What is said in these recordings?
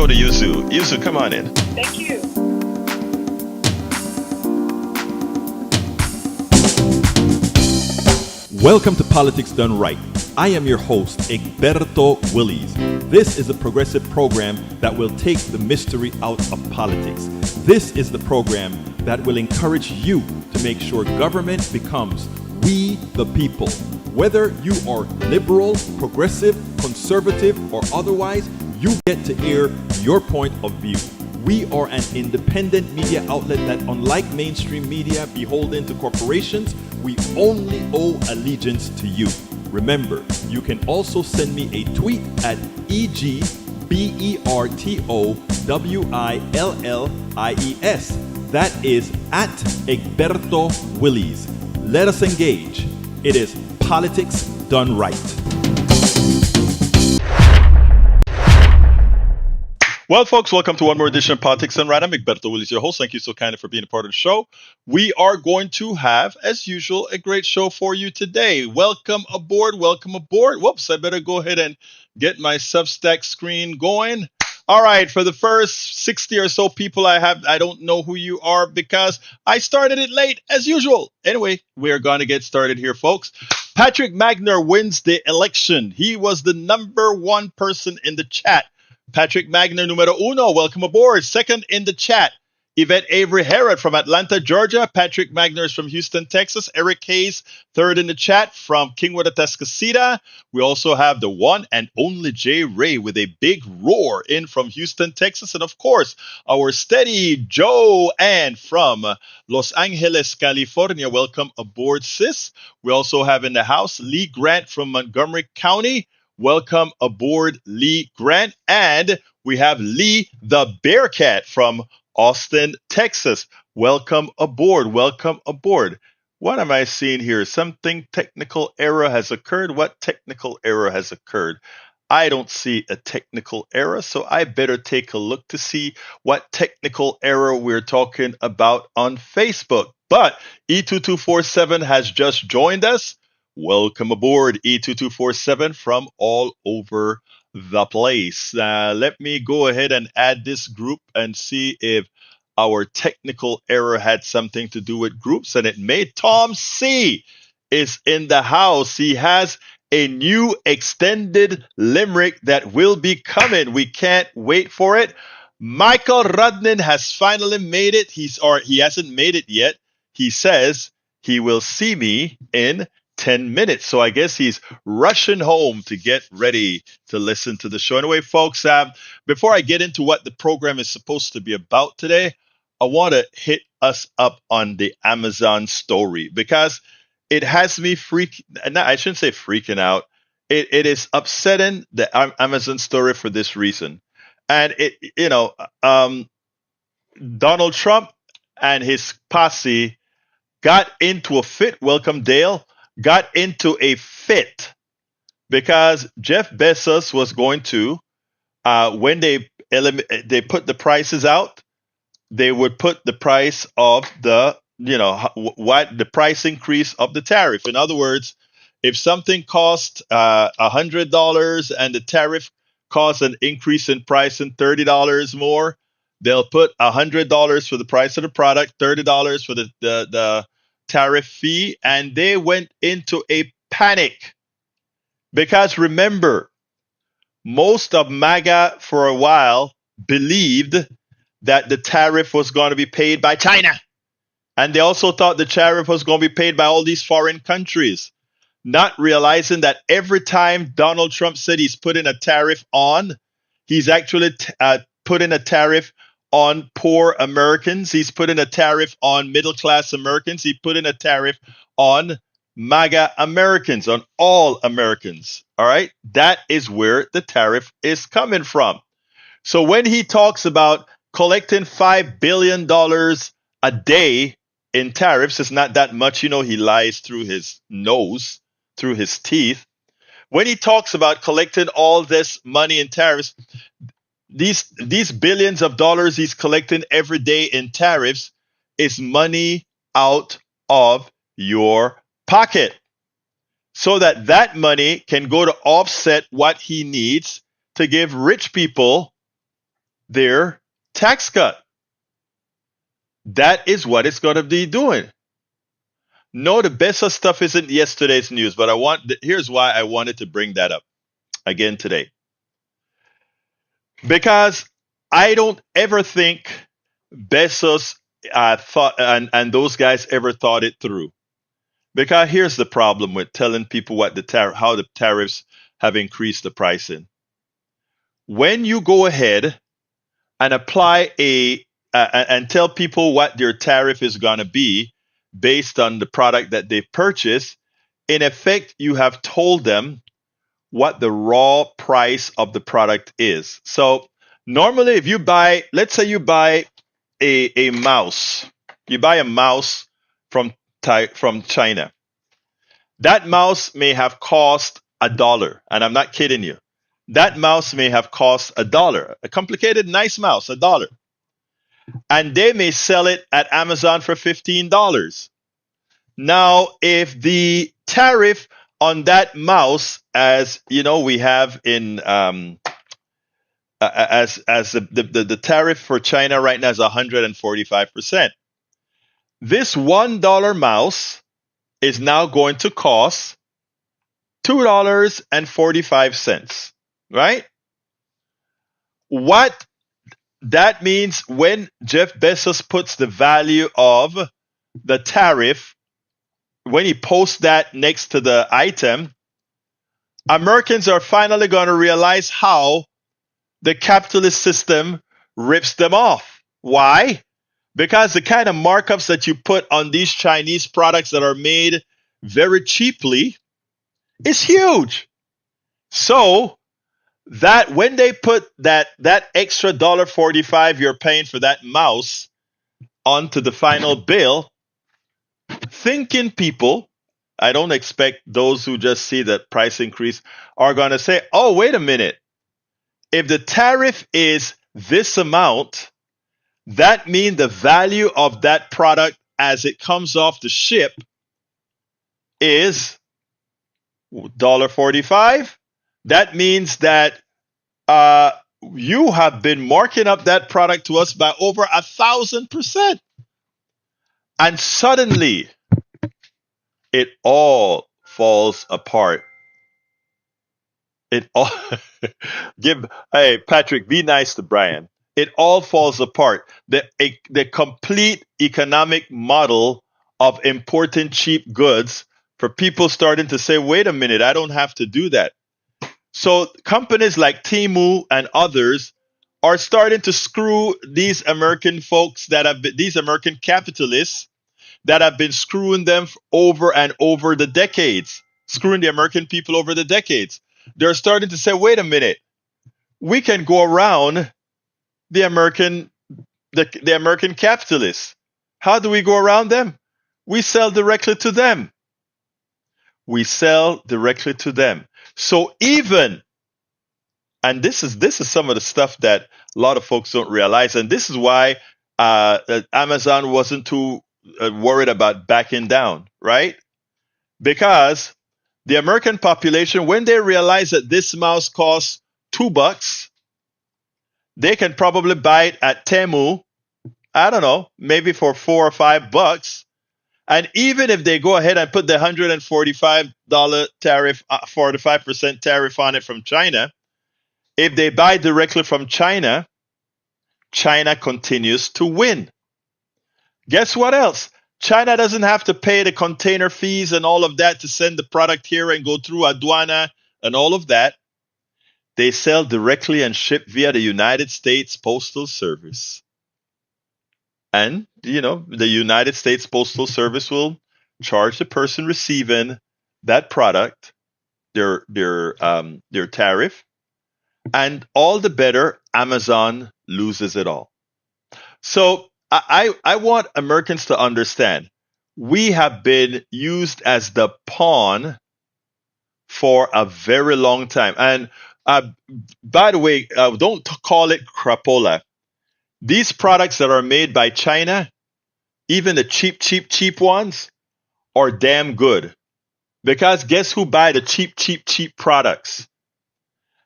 go to Yuzu. Yuzu, come on in. Thank you. Welcome to Politics Done Right. I am your host, Egberto Willies. This is a progressive program that will take the mystery out of politics. This is the program that will encourage you to make sure government becomes we the people. Whether you are liberal, progressive, conservative, or otherwise, you get to air your point of view. We are an independent media outlet that, unlike mainstream media beholden to corporations, we only owe allegiance to you. Remember, you can also send me a tweet at EGBERTOWILLIES. That is at Egberto Willies. Let us engage. It is Politics Done Right. Well, folks, welcome to one more edition of Politics Done Right. I'm Egberto Willies, your host. Thank you so kindly for being a part of the show. We are going to have, as usual, a great show for you today. Welcome aboard. Welcome aboard. Whoops, I better go ahead and get my Substack screen going. All right, for the first 60 or so people I don't know who you are because I started it late, as usual. Anyway, we're going to get started here, folks. Patrick Magner wins the election. He was the number one person in the chat. Patrick Magner, numero uno, welcome aboard. Second in the chat, Yvette Avery Herod from Atlanta, Georgia. Patrick Magner is from Houston, Texas. Eric Hayes, third in the chat from Kingwood, Atascocita. We also have the one and only Jay Ray with a big roar in from Houston, Texas. And of course, our steady Joe Ann from Los Angeles, California. Welcome aboard, sis. We also have in the house Lee Grant from Montgomery County. Welcome aboard, Lee Grant. And we have Lee the Bearcat from Austin, Texas. Welcome aboard. Welcome aboard. What am I seeing here? Something technical error has occurred. What technical error has occurred? I don't see a technical error, so I better take a look to see what technical error we're talking about on Facebook. But E2247 has just joined us. Welcome aboard, E2247 from all over the place. Let me go ahead and add this group and see if our technical error had something to do with groups, and it may. Tom C. is in the house. He has a new extended limerick that will be coming. We can't wait for it. Michael Rudnin has finally made it. He hasn't made it yet. He says he will see me in 10 minutes. So I guess he's rushing home to get ready to listen to the show. Anyway, folks, before I get into what the program is supposed to be about today, I want to hit us up on the Amazon story because it has me I shouldn't say freaking out. It is upsetting, the Amazon story, for this reason. And Donald Trump and his posse got into a fit. Welcome, Dale. Got into a fit because Jeff Bezos was going to, when they put the prices out, they would put the price of the price increase of the tariff. In other words, if something costs $100 and the tariff costs an increase in price in $30 more, they'll put $100 for the price of the product, $30 for the tariff fee, and they went into a panic because, remember, most of MAGA for a while believed that the tariff was going to be paid by China, and they also thought the tariff was going to be paid by all these foreign countries, not realizing that every time Donald Trump said he's putting a tariff on, he's actually putting a tariff on poor Americans. He's putting a tariff on middle-class Americans. He put in a tariff on MAGA Americans, on all Americans. All right? That is where the tariff is coming from. So when he talks about collecting $5 billion a day in tariffs, it's not that much. He lies through his nose, through his teeth. When he talks about collecting all this money in tariffs, these billions of dollars he's collecting every day in tariffs is money out of your pocket, so that money can go to offset what he needs to give rich people their tax cut. That is what it's going to be doing. No, the Bezos stuff isn't yesterday's news, but here's why I wanted to bring that up again today. Because I don't ever think Bezos thought and those guys ever thought it through. Because here's the problem with telling people how the tariffs have increased the pricing. When you go ahead and apply and tell people what their tariff is going to be based on the product that they purchase, in effect, you have told them what the raw price of the product is. So normally, if you buy, let's say you buy a mouse, you buy a mouse from China. That mouse may have cost $1, and I'm not kidding you. That mouse may have cost $1, a complicated, nice mouse, $1, and they may sell it at Amazon for $15. Now, if the tariff on that mouse, as you know, we have in as the tariff for China right now is 145%. This $1 mouse is now going to cost $2.45, right? What that means, when Jeff Bezos puts the value of the tariff, when he posts that next to the item, Americans are finally going to realize how the capitalist system rips them off. Why? Because the kind of markups that you put on these Chinese products that are made very cheaply is huge. So that when they put that extra $1.45 you're paying for that mouse onto the final bill, thinking people, I don't expect those who just see the price increase are going to say, oh, wait a minute. If the tariff is this amount, that means the value of that product as it comes off the ship is $1.45. That means that you have been marking up that product to us by over 1,000%. And suddenly, it all falls apart. It all hey Patrick, be nice to Brian. It all falls apart. The complete economic model of importing cheap goods, for people starting to say, wait a minute, I don't have to do that. So companies like Temu and others are starting to screw these American folks these American capitalists that have been screwing them over and over the decades, screwing the American people over the decades. They're starting to say, wait a minute, we can go around the American capitalists. How do we go around them? We sell directly to them. We sell directly to them. So even, and this is some of the stuff that a lot of folks don't realize, and this is why Amazon wasn't too worried about backing down, right? Because the American population, when they realize that this mouse costs $2, they can probably buy it at Temu, I don't know, maybe for $4 or $5. And even if they go ahead and put the $145 tariff, 45% tariff on it from China, if they buy directly from China, China continues to win. Guess what else? China doesn't have to pay the container fees and all of that to send the product here and go through aduana and all of that. They sell directly and ship via the United States Postal Service. And, the United States Postal Service will charge the person receiving that product their tariff. And all the better, Amazon loses it all. So I want Americans to understand, we have been used as the pawn for a very long time. And by the way, don't call it crapola. These products that are made by China, even the cheap ones, are damn good. Because guess who buy the cheap products?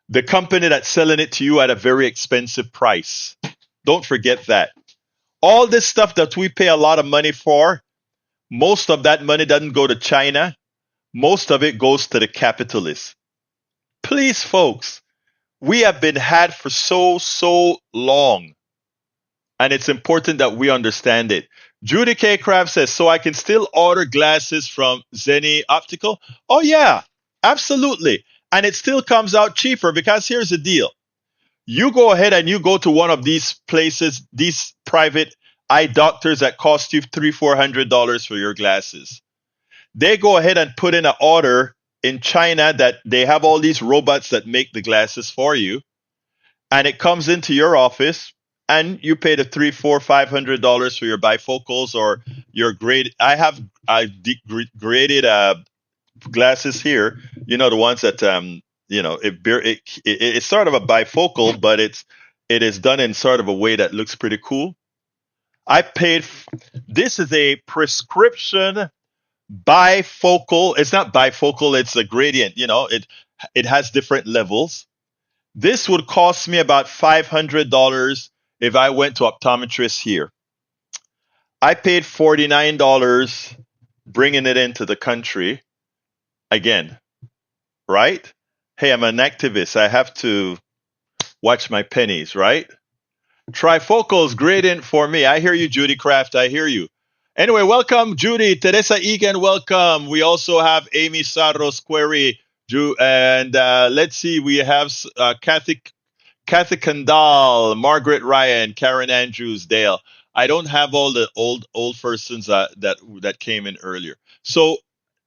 the company that's selling it to you at a very expensive price. Don't forget that. All this stuff that we pay a lot of money for, most of that money doesn't go to China. Most of it goes to the capitalists. Please, folks, we have been had for so long, and it's important that we understand it. Judy K. Craft says, so I can still order glasses from Zenny Optical? Oh, yeah, absolutely. And it still comes out cheaper because here's the deal. You go ahead and you go to one of these places, these private eye doctors that cost you $300-400 for your glasses. They go ahead and put in an order in China that they have all these robots that make the glasses for you, and it comes into your office, and you pay the $300-400-500 for your bifocals or your grade. I have graded glasses here. You know, the ones that it's sort of a bifocal, but it is done in sort of a way that looks pretty cool. I paid. This is a prescription bifocal. It's not bifocal. It's a gradient. You know, it has different levels. This would cost me about $500 if I went to optometrist here. I paid $49 bringing it into the country. Again, right? Hey, I'm an activist. I have to watch my pennies, right? Trifocals gradient for me. I hear you, Judy Craft. I hear you. Anyway, welcome, Judy. Teresa Egan, welcome. We also have Amy Saros Query. And let's see, we have Kathy Kandal, Margaret Ryan, Karen Andrews, Dale. I don't have all the old persons that came in earlier. So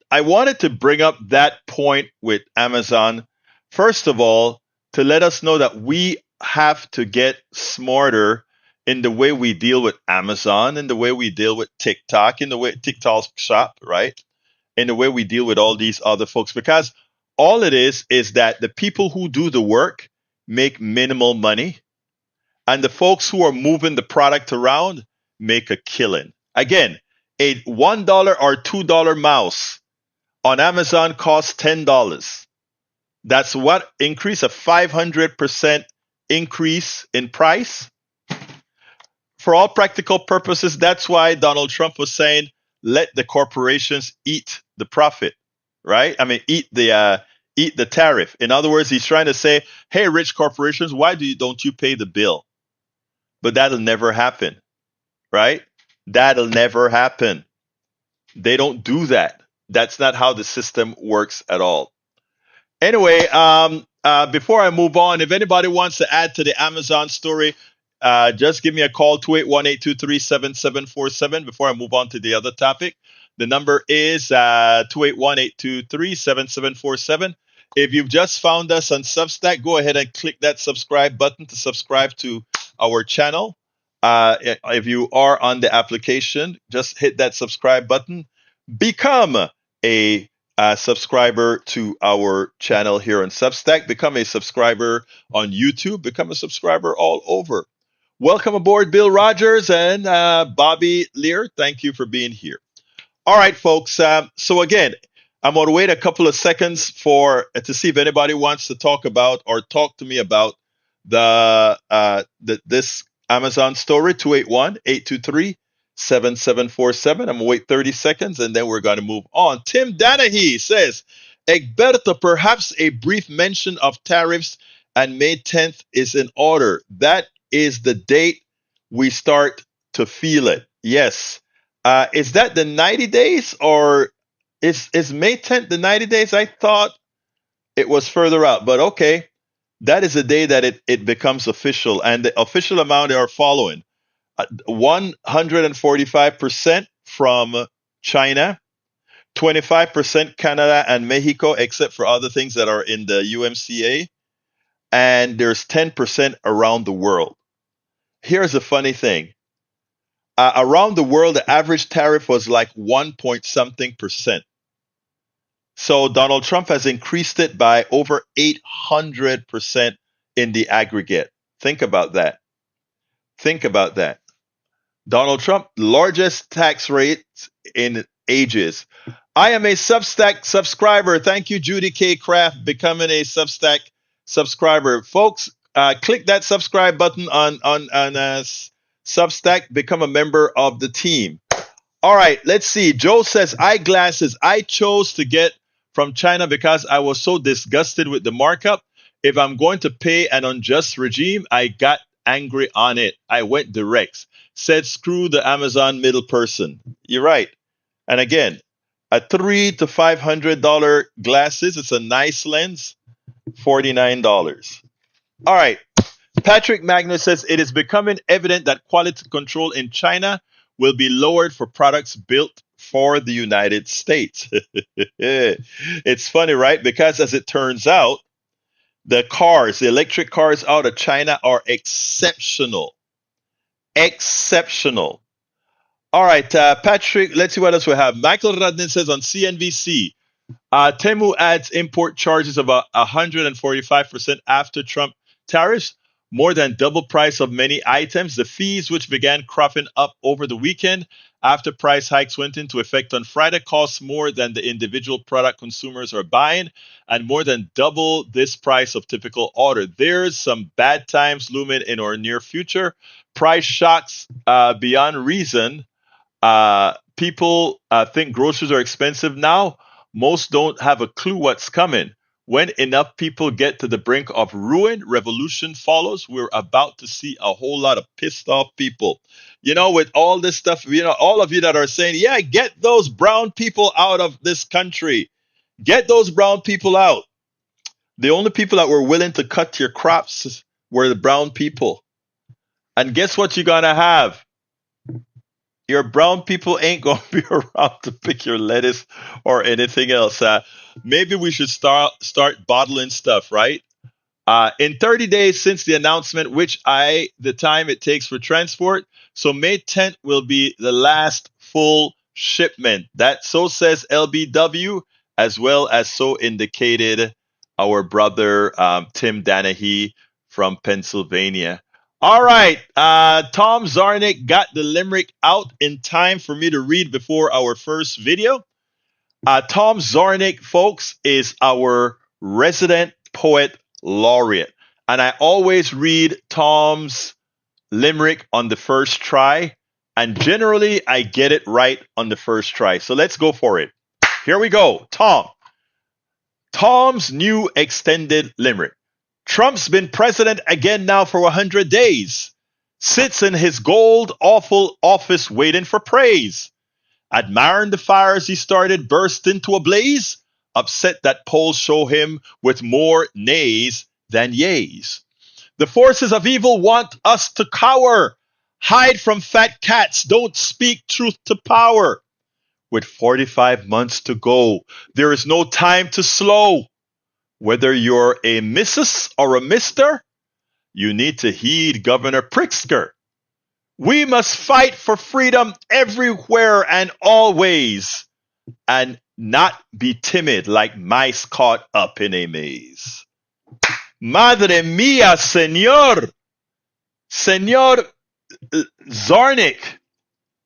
I wanted to bring up that point with Amazon. First of all, to let us know that we have to get smarter in the way we deal with Amazon, in the way we deal with TikTok, in the way TikTok shop, right? In the way we deal with all these other folks, because all it is that the people who do the work make minimal money, and the folks who are moving the product around make a killing. Again, a $1 or $2 mouse on Amazon costs $10. That's what increase a 500% increase in price. For all practical purposes, that's why Donald Trump was saying, let the corporations eat the profit, right? I mean, eat the tariff. In other words, he's trying to say, hey, rich corporations, why don't you pay the bill? But that'll never happen, right? That'll never happen. They don't do that. That's not how the system works at all. Anyway, before I move on, if anybody wants to add to the Amazon story, just give me a call, 281-823-7747, before I move on to the other topic. The number is 281-823-7747. If you've just found us on Substack, go ahead and click that subscribe button to subscribe to our channel. If you are on the application, just hit that subscribe button. Become a subscriber to our channel here on Substack. Become a subscriber on YouTube. Become a subscriber all over. Welcome aboard, Bill Rogers and Bobby Lear. Thank you for being here. All right, folks. So again, I'm going to wait a couple of seconds to see if anybody wants to talk about or talk to me about this Amazon story. 281-823-7747. I'm going to wait 30 seconds and then we're going to move on. Tim Danahy says, Egberto, perhaps a brief mention of tariffs and May 10th is in order. That is the date we start to feel it. Yes. Is that the 90 days or is May 10th the 90 days? I thought it was further out, but okay. That is the day that it becomes official, and the official amount are following. 145% from China, 25% Canada and Mexico, except for other things that are in the UMCA, and there's 10% around the world. Here's a funny thing. Around the world, the average tariff was like 1 point something percent. So Donald Trump has increased it by over 800% in the aggregate. Think about that. Think about that. Donald Trump, largest tax rates in ages. I am a Substack subscriber. Thank you, Judy K. Craft, becoming a Substack subscriber. Folks, click that subscribe button on Substack. Become a member of the team. All right, let's see. Joe says eyeglasses. I chose to get from China because I was so disgusted with the markup. If I'm going to pay an unjust regime, I got angry on it. I went direct. Said screw the Amazon middle person. You're right. And again, a $300 to $500 glasses. It's a nice lens. $49. All right. Patrick Magnus says it is becoming evident that quality control in China will be lowered for products built for the United States. It's funny, right? Because as it turns out, the electric cars out of China are exceptional. Exceptional. All right, Patrick, let's see what else we have. Michael Radnin says on CNBC, Temu adds import charges of 145% after Trump tariffs, more than double price of many items. The fees, which began cropping up over the weekend after price hikes went into effect on Friday, cost more than the individual product consumers are buying and more than double this price of typical order. There's some bad times looming in our near future. Price shocks beyond reason. People think groceries are expensive now. Most don't have a clue what's coming. When enough people get to the brink of ruin, revolution follows. We're about to see a whole lot of pissed off people. With all this stuff, all of you that are saying, yeah, get those brown people out of this country. Get those brown people out. The only people that were willing to cut your crops were the brown people. And guess what you're going to have? Your brown people ain't going to be around to pick your lettuce or anything else. Maybe we should start bottling stuff, right? In 30 days since the announcement, the time it takes for transport, so May 10th will be the last full shipment. So says LBW, as well as so indicated our brother Tim Danahy from Pennsylvania. All right, Tom Zarnick got the limerick out in time for me to read before our first video. Tom Zarnick, folks, is our resident poet laureate. And I always read Tom's limerick on the first try. And generally, I get it right on the first try. So let's go for it. Here we go. Tom's new extended limerick. Trump's been president again now for 100 days. Sits in his gold awful office waiting for praise. Admiring the fires he started burst into a blaze. Upset that polls show him with more nays than yays. The forces of evil want us to cower. Hide from fat cats, don't speak truth to power. With 45 months to go, there is no time to slow. Whether you're a Mrs. or a Mister, you need to heed Governor Pritzker. We must fight for freedom everywhere and always, and not be timid like mice caught up in a maze. Madre mia, Senor Zarnick,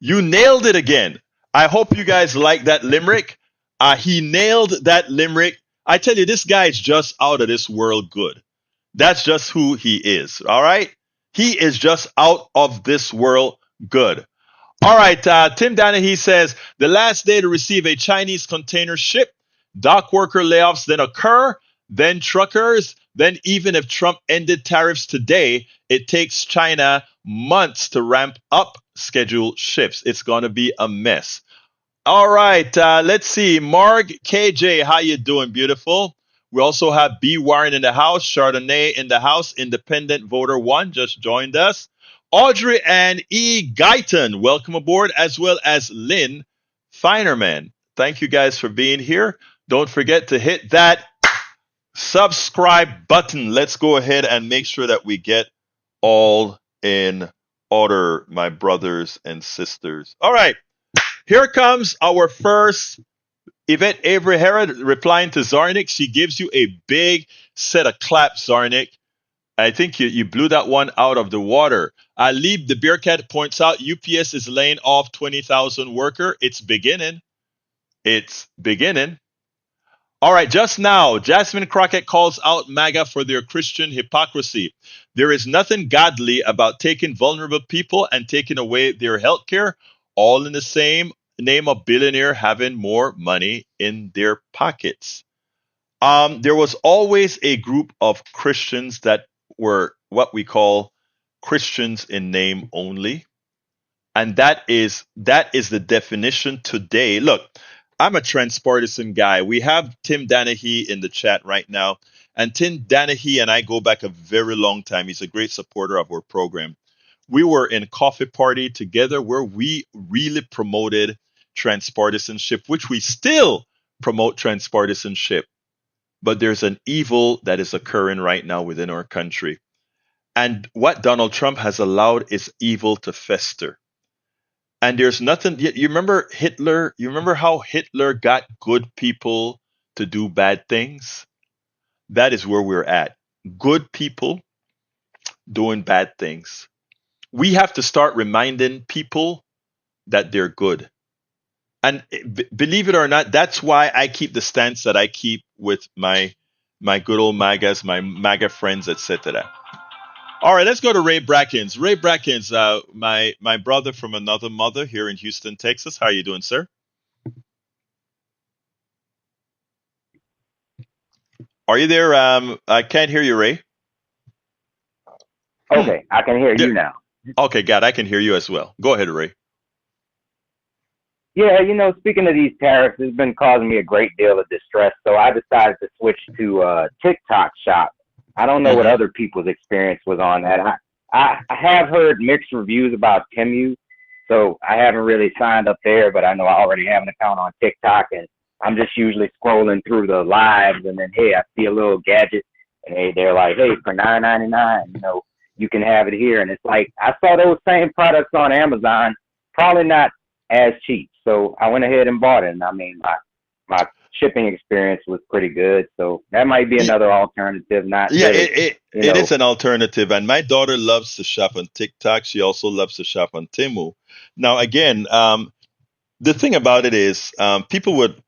you nailed it again. I hope you guys like that limerick. He nailed that limerick. I tell you, this guy is just out of this world good. That's just who he is. All right. He is just out of this world good. All right. Tim Danahy says the last day to receive a Chinese container ship, dock worker layoffs then occur, then truckers, then even if Trump ended tariffs today, it takes China months to ramp up scheduled ships. It's going to be a mess. All right, let's see. Marg KJ, how you doing, beautiful? We also have B. Warren in the house, Chardonnay in the house, Independent Voter 1 just joined us. Audrey and E. Guyton, welcome aboard, as well as Lynn Finerman. Thank you guys for being here. Don't forget to hit that subscribe button. Let's go ahead and make sure that we get all in order, my brothers and sisters. All right. Here comes our first Yvette Avery Herod replying to Zarnick. She gives you a big set of claps, Zarnick. I think you blew that one out of the water. Leib the Bearcat points out UPS is laying off 20,000 workers. It's beginning. It's beginning. All right, just now, Jasmine Crockett calls out MAGA for their Christian hypocrisy. There is nothing godly about taking vulnerable people and taking away their health care, all in the same name of billionaire having more money in their pockets. There was always a group of Christians that were what we call Christians in name only, and that is the definition today. Look, I'm a transpartisan guy. We have Tim Danahy in the chat right now, and Tim Danahy and I go back a very long time. He's a great supporter of our program. We were in coffee party together where we really promoted transpartisanship, which we still promote transpartisanship. But there's an evil that is occurring right now within our country. And what Donald Trump has allowed is evil to fester. And there's nothing, you remember Hitler? You remember how Hitler got good people to do bad things? That is where we're at. Good people doing bad things. We have to start reminding people that they're good. And believe it or not, that's why I keep the stance that I keep with my good old MAGAs, my MAGA friends, etc. All right, let's go to Ray Brackens. Ray Brackens, my brother from another mother here in Houston, Texas. How are you doing, sir? Are you there? I can't hear you, Ray. Hmm. Okay, I can hear Yeah. you now. Okay, God, I can hear you as well. Go ahead, Ray. Yeah, speaking of these tariffs, it's been causing me a great deal of distress. So I decided to switch to TikTok Shop. I don't know what Hmm. other people's experience was on that. I have heard mixed reviews about Temu, so I haven't really signed up there, but I know I already have an account on TikTok, and I'm just usually scrolling through the lives, and then hey, I see a little gadget, and they're like, hey, for $9.99, you can have it here, and it's like I saw those same products on Amazon, probably not as cheap. So I went ahead and bought it. And I mean, my shipping experience was pretty good. So that might be Y- another alternative. Not Yeah, really, it is an alternative, and my daughter loves to shop on TikTok. She also loves to shop on Temu. Now, again, the thing about it is, people would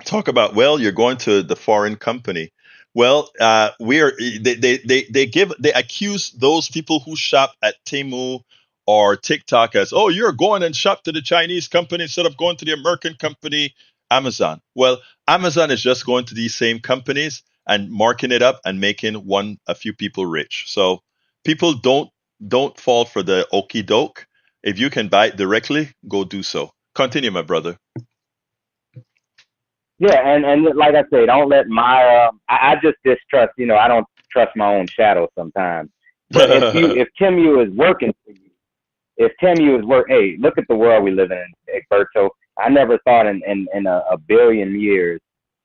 talk about, well, you're going to the foreign company. Well, we are they accuse those people who shop at Temu or TikTok as, oh, you're going and shop to the Chinese company instead of going to the American company, Amazon. Well, Amazon is just going to these same companies and marking it up and making a few people rich. So people don't fall for the okey doke. If you can buy it directly, go do so. Continue, my brother. yeah. And like I say, don't let I just distrust. I don't trust my own shadow sometimes. But if Temu is working for you, if Temu is hey, look at the world we live in, Egberto. I never thought in a billion years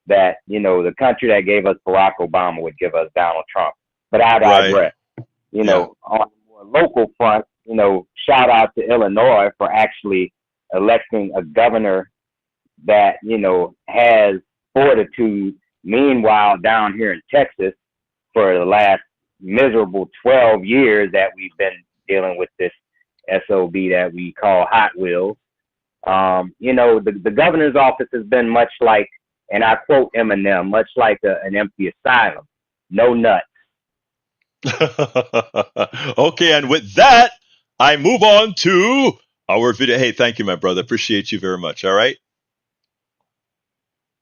that the country that gave us Barack Obama would give us Donald Trump. But I Right. digress. Yeah. On a more local front, shout out to Illinois for actually electing a governor that has fortitude. Meanwhile, down here in Texas, for the last miserable 12 years that we've been dealing with this SOB that we call Hot Wheels. The governor's office has been much like, and I quote Eminem, much like an empty asylum. No nuts. Okay, and with that, I move on to our video. Hey, thank you, my brother. Appreciate you very much. All right.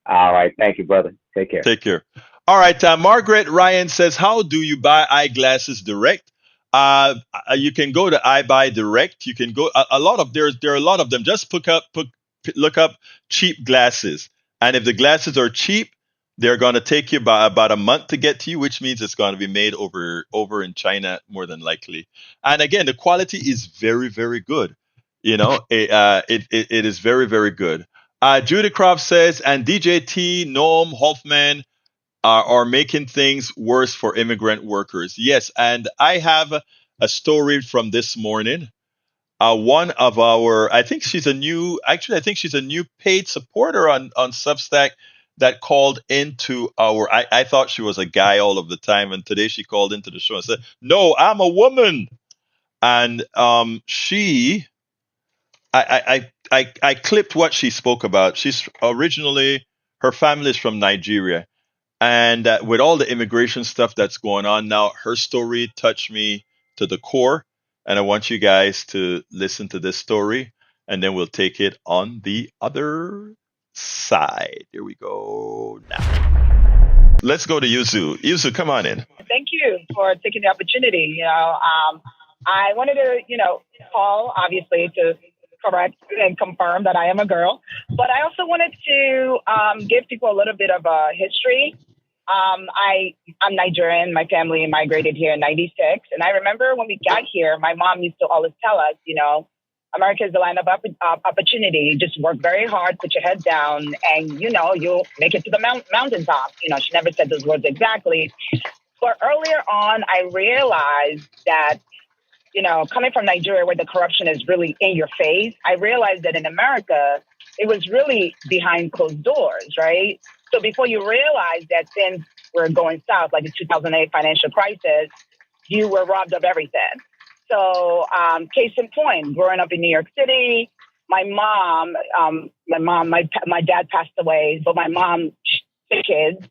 All right. Thank you, brother. Take care. Take care. All right. Margaret Ryan says, how do you buy eyeglasses direct? You can go to iBuy Direct. You can go a lot of there are a lot of them. Just look up cheap glasses, and if the glasses are cheap, they're going to take you about a month to get to you, which means it's going to be made over in China more than likely. And again, the quality is very very good. It is very very good. Judy Croft says, and DJT, Noam Hoffman are making things worse for immigrant workers. Yes, and I have a story from this morning. One of I think she's a new, actually, I think she's a new paid supporter on Substack that called into I thought she was a guy all of the time, and today she called into the show and said, "No, I'm a woman." And I clipped what she spoke about. She's originally, Her family is from Nigeria. And with all the immigration stuff that's going on now, her story touched me to the core. And I want you guys to listen to this story, and then we'll take it on the other side. Here we go now. Let's go to Yuzu. Yuzu, come on in. Thank you for taking the opportunity. I wanted to, call obviously to correct and confirm that I am a girl, but I also wanted to give people a little bit of a history. I'm Nigerian. My family migrated here in '96, and I remember when we got here, my mom used to always tell us, America is the land of opportunity. Just work very hard, put your head down, and you'll make it to the mountaintop. She never said those words exactly, but earlier on, I realized that coming from Nigeria where the corruption is really in your face, I realized that in America, it was really behind closed doors, right? So before you realize that things were going south, like the 2008 financial crisis, you were robbed of everything. So case in point, growing up in New York City, my dad passed away, but my mom, the kids,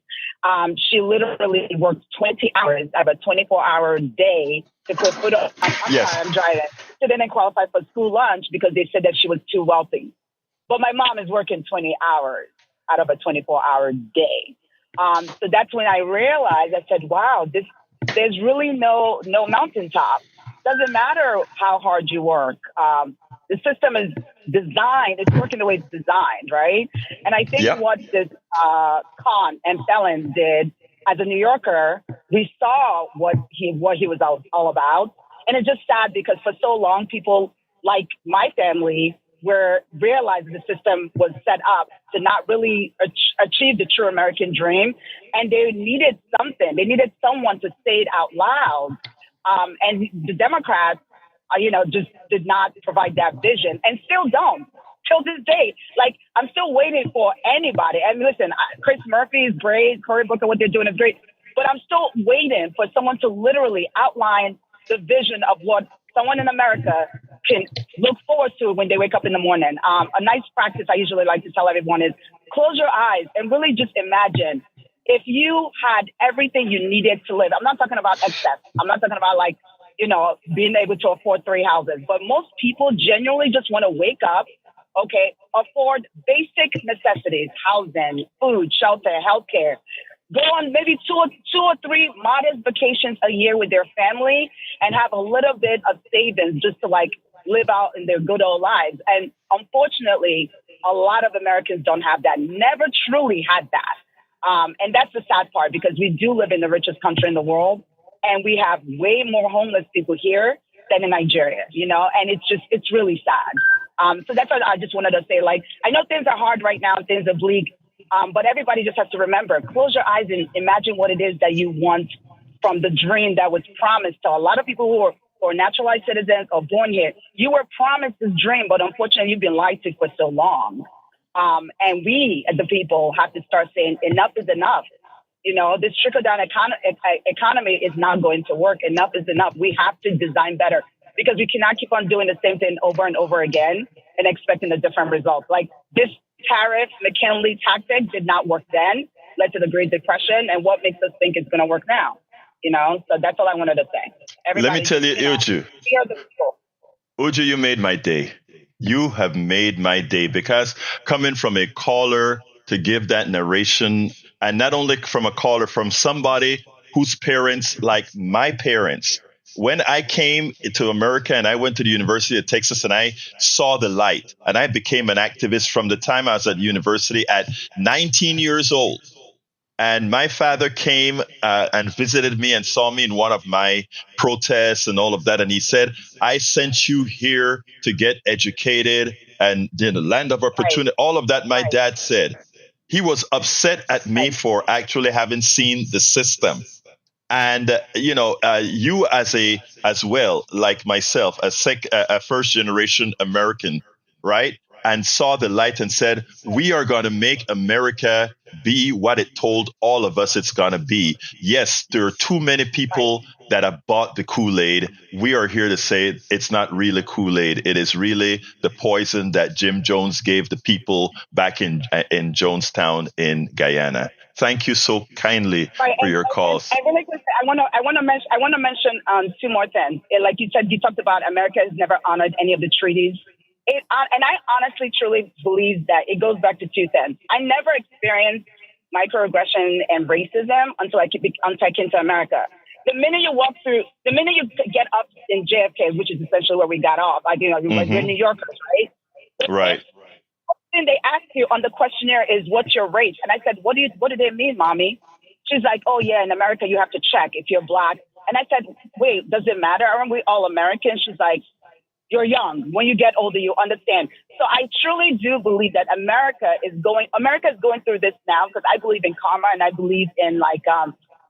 she literally worked 20 hours out of a 24-hour day to put food on. Yes. Sorry, I'm driving. She didn't qualify for school lunch because they said that she was too wealthy. But my mom is working 20 hours out of a 24-hour day. So that's when I realized, I said, wow, there's really no mountaintop. Doesn't matter how hard you work. The system is designed, it's working the way it's designed, right? And I think what this Khan and Felon did as a New Yorker, we saw what he was all about. And it's just sad because for so long, people like my family were realizing the system was set up to not really achieve the true American dream. And they needed something. They needed someone to say it out loud. And the Democrats, just did not provide that vision and still don't till this day. Like, I'm still waiting for anybody. And listen, Chris Murphy is great. Cory Booker, what they're doing is great. But I'm still waiting for someone to literally outline the vision of what someone in America can look forward to when they wake up in the morning. A nice practice I usually like to tell everyone is close your eyes and really just imagine if you had everything you needed to live. I'm not talking about excess. I'm not talking about being able to afford 3 houses. But most people genuinely just want to wake up, afford basic necessities, housing, food, shelter, healthcare. Go on maybe two or three modest vacations a year with their family and have a little bit of savings just to live out in their good old lives. And unfortunately, a lot of Americans don't have that, never truly had that. And that's the sad part because we do live in the richest country in the world and we have way more homeless people here than in Nigeria, and it's really sad. So that's what I just wanted to say. I know things are hard right now, things are bleak, but everybody just has to remember, close your eyes and imagine what it is that you want from the dream that was promised to a lot of people who are naturalized citizens or born here. You were promised this dream, but unfortunately you've been lied to for so long. And we, as the people, have to start saying enough is enough. This trickle-down economy is not going to work. Enough is enough. We have to design better because we cannot keep on doing the same thing over and over again and expecting a different result. Like this tariff McKinley tactic did not work then, led to the Great Depression, and what makes us think it's going to work now? So that's all I wanted to say. Let me tell you, Uju. Uju, you made my day. You have made my day because coming from a caller to give that narration, and not only from a caller, from somebody whose parents, like my parents, when I came to America and I went to the University of Texas and I saw the light and I became an activist from the time I was at university at 19 years old. And my father came and visited me and saw me in one of my protests and all of that. And he said, I sent you here to get educated and in the land of opportunity. All of that, my dad said. He was upset at me for actually having seen the system. And, you as well, like myself, a first generation American, right? and saw the light and said, we are going to make America be what it told all of us it's going to be. Yes, there are too many people that have bought the Kool-Aid. We are here to say it's not really Kool-Aid. It is really the poison that Jim Jones gave the people back in Jonestown in Guyana. Thank you so kindly Right, for your calls. I really quickly, I want to mention two more things. Like you said, you talked about America has never honored any of the treaties. And I honestly, truly believe that it goes back to two things. I never experienced microaggression and racism until I came to America. The minute you get up in JFK, which is essentially where we got off, we're New Yorkers, right? Right. Thing they ask you on the questionnaire is, what's your race? And I said, what do they mean, mommy? She's like, oh yeah, in America you have to check if you're black. And I said, wait, does it matter? Aren't we all Americans? She's like, you're young. When you get older, you understand. So I truly do believe that America is going through this now, because I believe in karma and I believe in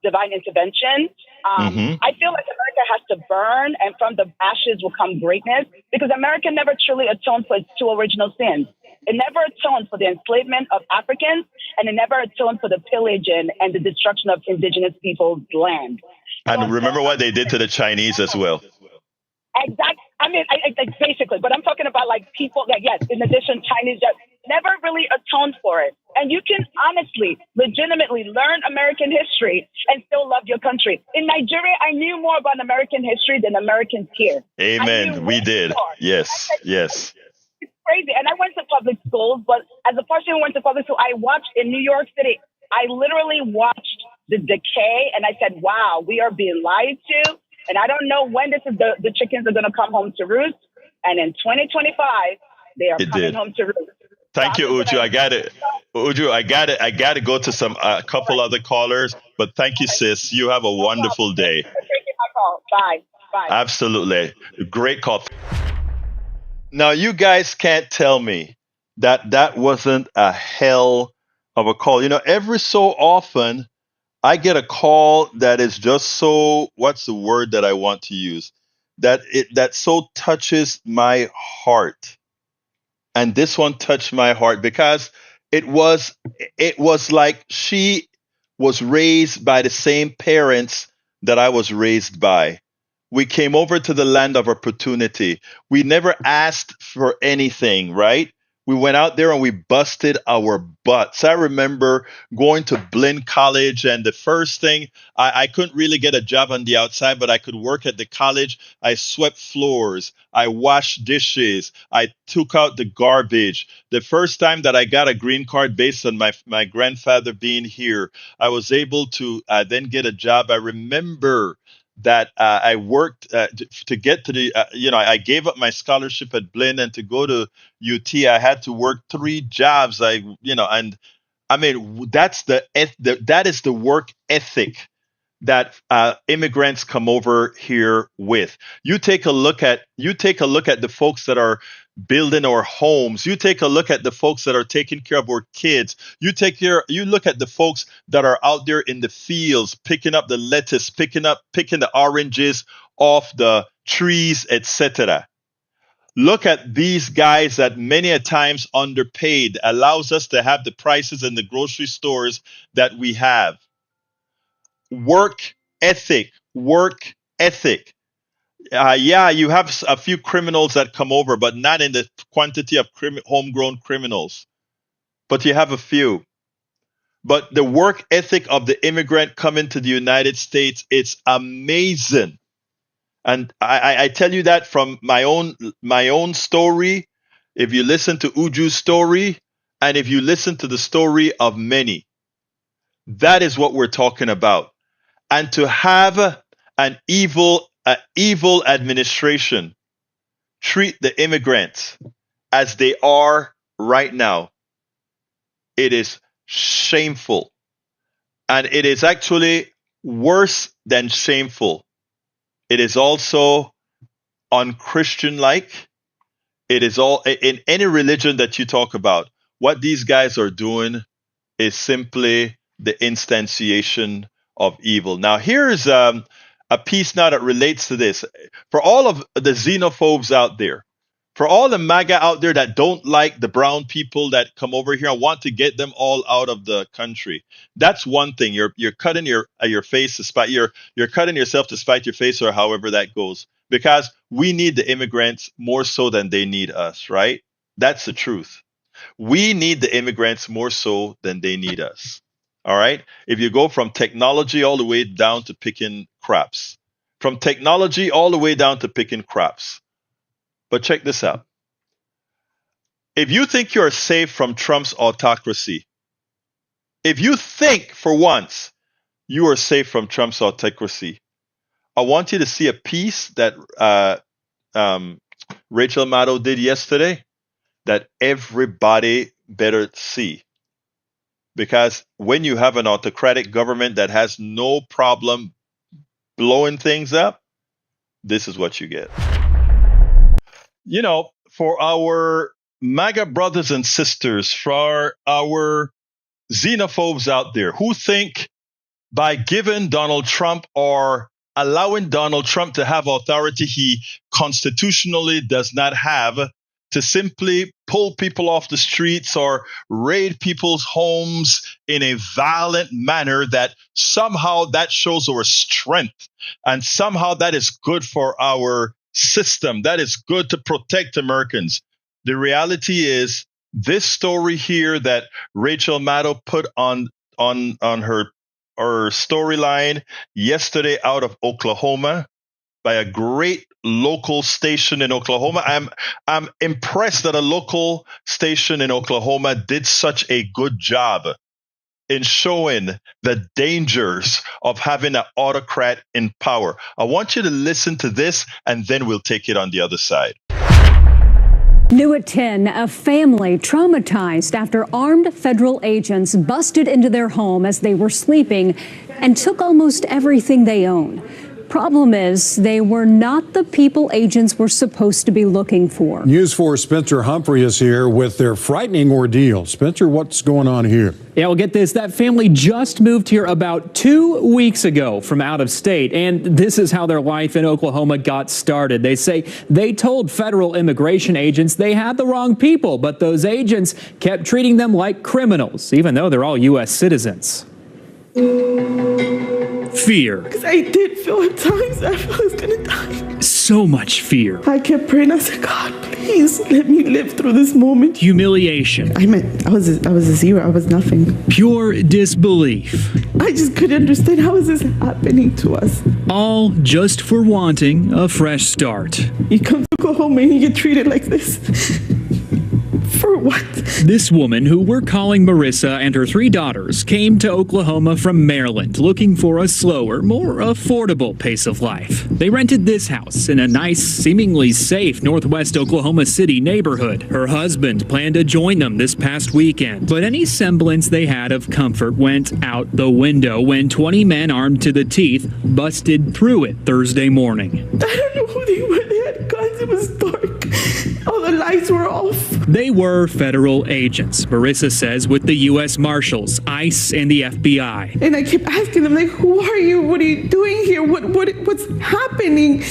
divine intervention. I feel like America has to burn, and from the ashes will come greatness, because America never truly atoned for its two original sins. It never atoned for the enslavement of Africans, and it never atoned for the pillaging and the destruction of indigenous people's land. And remember what they did to the Chinese as well. Exactly. I mean, basically, but I'm talking about like people that, yes, in addition, Chinese that never really atoned for it. And you can honestly, legitimately learn American history and still love your country. In Nigeria, I knew more about American history than Americans here. Amen. We did. More. Yes. Yes. It's crazy. And I went to public schools, but as a person who went to public school, I watched in New York City, I literally watched the decay, and I said, wow, we are being lied to. And I don't know when the chickens are going to come home to roost. And in 2025, they are coming home to roost. Thank you, Uju. I got it. Uju, I got to go to a couple other callers. But thank you, sis. You have a wonderful day. Bye. Bye. Absolutely. Great call. Now, you guys can't tell me that wasn't a hell of a call. You know, every so often, I get a call that is just so, what's the word that I want to use? That so touches my heart. And this one touched my heart because it was like she was raised by the same parents that I was raised by. We came over to the land of opportunity. We never asked for anything, right? We went out there and we busted our butts. I remember going to Blinn College, and the first thing, I couldn't really get a job on the outside, but I could work at the college. I swept floors. I washed dishes. I took out the garbage. The first time that I got a green card based on my grandfather being here, I was able to then get a job. I remember that I worked to get to the, I gave up my scholarship at Blinn, and to go to UT, I had to work 3 jobs. And I mean, that is the work ethic that immigrants come over here with. You take a look at the folks that are building our homes. You take a look at the folks that are taking care of our kids. You look at the folks that are out there in the fields picking up the lettuce, picking the oranges off the trees, etc. Look at these guys that many a times underpaid, allows us to have the prices in the grocery stores that we have. Work ethic. Yeah, you have a few criminals that come over, but not in the quantity of homegrown criminals. But you have a few. But the work ethic of the immigrant coming to the United States, it's amazing. And I tell you that from my own story. If you listen to Uju's story, and if you listen to the story of many, that is what we're talking about. And to have an evil administration treat the immigrants as they are right now, it is shameful. And it is actually worse than shameful. It is also unchristian-like. It is all in any religion that you talk about. What these guys are doing is simply the instantiation of evil. Now, here is a piece now that relates to this. For all of the xenophobes out there, For all the MAGA out there that don't like the brown people that come over here, I want to get them all out of the country. That's one thing. You're cutting your face to spite you're cutting yourself to spite your face, or however that goes. Because we need the immigrants more so than they need us, right? That's the truth. We need the immigrants more so than they need us. All right. If you go from technology all the way down to picking crops, from technology all the way down to picking crops. But check this out. If you think you're safe from Trump's autocracy, if you think for once you are safe from Trump's autocracy, I want you to see a piece that Rachel Maddow did yesterday that everybody better see. Because when you have an autocratic government that has no problem blowing things up, this is what you get. For our MAGA brothers and sisters, for our xenophobes out there who think by giving Donald Trump or allowing Donald Trump to have authority he constitutionally does not have, to simply pull people off the streets or raid people's homes in a violent manner, that somehow that shows our strength and somehow that is good for our system, that is good to protect Americans. The reality is this story here that Rachel Maddow put on her storyline yesterday out of Oklahoma by a great local station in Oklahoma. I'm impressed that a local station in Oklahoma did such a good job in showing the dangers of having an autocrat in power. I want you to listen to this, and then we'll take it on the other side. New at 10, a family traumatized after armed federal agents busted into their home as they were sleeping and took almost everything they own. Problem is, they were not the people agents were supposed to be looking for. News 4's Spencer Humphrey is here with their frightening ordeal. Spencer, what's going on here? Yeah, well, get this. That family just moved here about 2 weeks ago from out of state, and this is how their life in Oklahoma got started. They say they told federal immigration agents they had the wrong people, but those agents kept treating them like criminals, even though they're all U.S. citizens. Fear. Because I did feel at times I felt I was going to die. So much fear. I kept praying. I said, God, please let me live through this moment. Humiliation. I was a zero. I was nothing. Pure disbelief. I just couldn't understand, how is this happening to us? All just for wanting a fresh start. You come to Oklahoma and you get treated like this. For what? This woman, who we're calling Marissa, and her 3 daughters came to Oklahoma from Maryland looking for a slower, more affordable pace of life. They rented this house in a nice, seemingly safe northwest Oklahoma City neighborhood. Her husband planned to join them this past weekend, but any semblance they had of comfort went out the window when 20 men armed to the teeth busted through it Thursday morning. I don't know who they were. They had guns. It was dark. All the lights were off. They were federal agents, Marissa says, with the U.S. Marshals, ICE, and the FBI. And I kept asking them, like, who are you? What are you doing here? What's happening?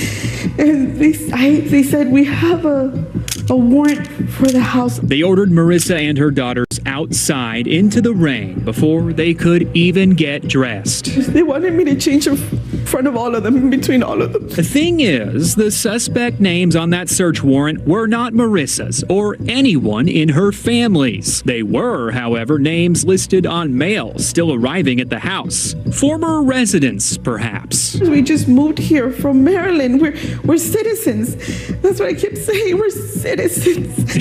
And they said, we have a warrant for the house. They ordered Marissa and her daughters outside into the rain before they could even get dressed. They wanted me to change in front of all of them, in between all of them. The thing is, the suspect names on that search warrant were not Marissa's or anyone in her family's. They were, however, names listed on mail still arriving at the house. Former residents, perhaps. We just moved here from Maryland. We're citizens. That's what I kept saying. We're citizens.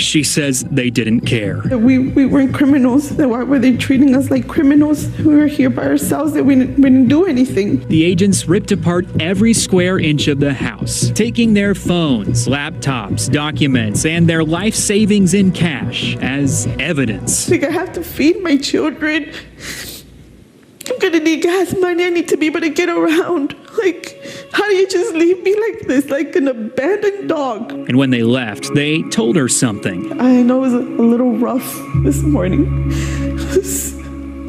She says they didn't care. We weren't criminals. Why were they treating us like criminals? We were here by ourselves. That we didn't do anything. The agents ripped apart every square inch of the house, taking their phones, laptops, documents, and their life savings in cash as evidence. Like, I have to feed my children. I'm gonna need gas money. I need to be able to get around. Like, how do you just leave me like this, like an abandoned dog? And when they left, they told her something. I know it was a little rough this morning. It was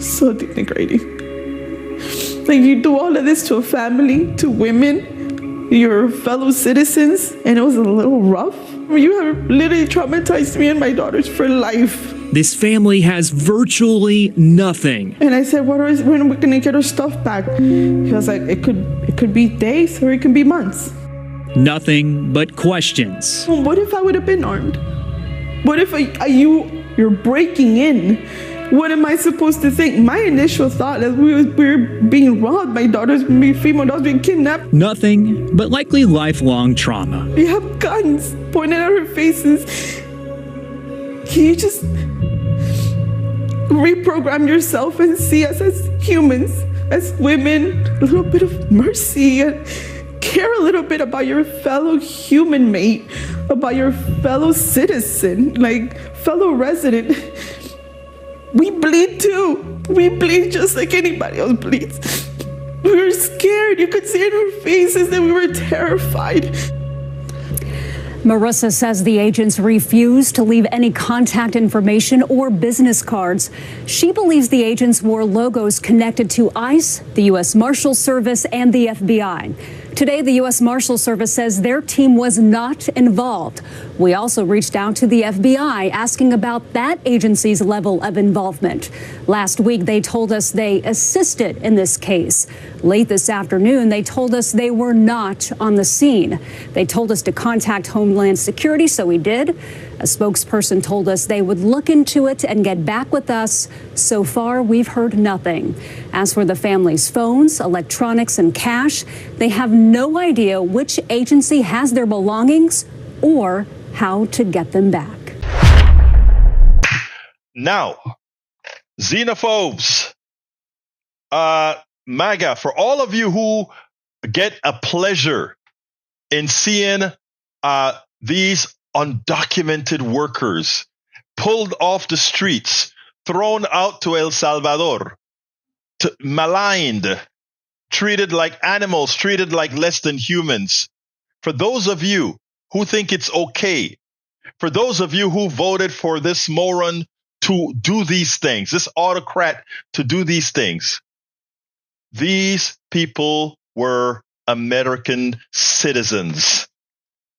so denigrating. Like, you do all of this to a family, to women, your fellow citizens, and it was a little rough. You have literally traumatized me and my daughters for life. This family has virtually nothing. And I said, when are we going to get our stuff back? He was like, it could be days or it could be months. Nothing but questions. What if I would have been armed? What if you're breaking in? What am I supposed to think? My initial thought is we were being robbed. My daughter's female daughter's being kidnapped. Nothing but likely lifelong trauma. We have guns pointed at our faces. Can you just reprogram yourself and see us as humans, as women, a little bit of mercy, and care a little bit about your fellow human mate, about your fellow citizen, like fellow resident. We bleed too. We bleed just like anybody else bleeds. We were scared. You could see in our faces that we were terrified. Marissa says the agents refused to leave any contact information or business cards. She believes the agents wore logos connected to ICE, the U.S. Marshal Service, and the FBI. Today, the U.S. Marshal Service says their team was not involved. We also reached out to the FBI asking about that agency's level of involvement. Last week, they told us they assisted in this case. Late this afternoon, they told us they were not on the scene. They told us to contact Homeland Security, so we did. A spokesperson told us they would look into it and get back with us. So far, we've heard nothing. As for the family's phones, electronics, and cash, they have no idea which agency has their belongings or how to get them back. Now, xenophobes, MAGA, for all of you who get a pleasure in seeing these undocumented workers pulled off the streets, thrown out to El Salvador, maligned, treated like animals, treated like less than humans. For those of you who think it's okay, for those of you who voted for this moron to do these things, this autocrat to do these things, these people were American citizens.